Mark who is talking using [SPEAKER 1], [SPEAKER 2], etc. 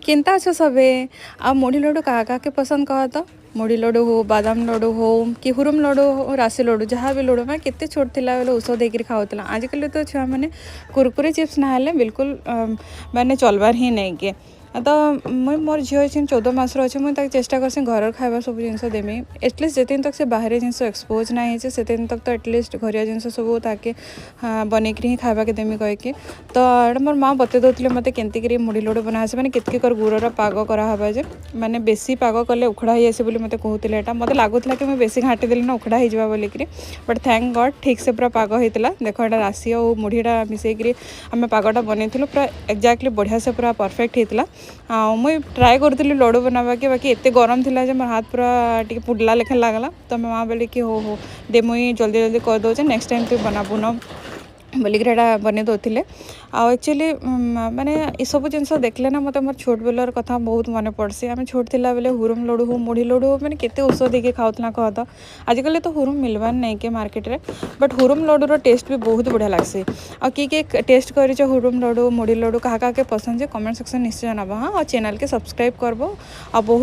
[SPEAKER 1] केनता अच्छो सबे आ मुढ़ी लड्डू क्या क्या के पसंद कह तो मुढ़ी लड्डू हो बादाम लड्डू हो कि हुरुम लड्डू हो राशि लड्डू जहाँ भी लड्डू मैं केते छोट थिला बेले ଔଷଧ ଦେଇକିରି ଖାଉଥିଲା आजिकल तो छुआ मैंने कुरकुरे चिप्स ना हेले बिल्कुल मैंने चलबार ही नहीं के तो मुई मोर झील अच्छे 14 मासर अच्छे मुझे चेष्टा करसी घर खावा सब जिन देमी एटलिस्ट जिन तक से बाहर जिन एक्सपोज ना होचे से तक तो एटलिस्ट घरिया जिन सब ताकि बनईकि ही खावा के देमी कहीकि तो एटा मोर माँ बते दौले मत केमती मुढ़ी लड्डू बना आसे मैंने केतकी कर गुड़र पाग करावा जे मैंने बेसी पाग कले उखड़ा ही आसे बोली मत कहते यहाँ मत लगुला कि मैं बेसी घाटी देली ना उखड़ा हो बोलिकी बट थैंक गॉड ठीक से पूरा पाग होता देख यहाँ राशि और मुढ़ीटा मिसेकरी आम पागटा बनईलु पूरा एक्जाक्टली बढ़िया से पूरा परफेक्ट होता मुई ट्राए करी लड्डू बनावा के बाकी एत गरम थिला जे मोर हाथ पूरा टी पुडला लेखा लगला तो माँ बोले कि हो दे मुई जल्दी जल्दी कर दौचे नेक्स्ट टाइम तु बनाबू न बोलिकी बन दौले एक्चुअली माने ये सब जिन देखले ना मतलब मोर छोट बेलर कथा बहुत मन पड़सी आम छोट थिला बेले हुरुम लड्डू हो मुढ़ी लड्डू हो मैंने केते ଔଷଧ देके खाऊला कह तो आजिकल तो हुरुम मिलवार नहीं के मार्केट रे बट हुरुम लड्डूर टेस्ट भी बहुत बढ़िया लगसी आ किए टेस्ट कर हुरुम लड्डू मुढ़ी लड्डू क्या क्या पसंद है कमेंट सेक्शन निश्चय नब हाँ और चैनल के सब्सक्राइब करबो आ बहुत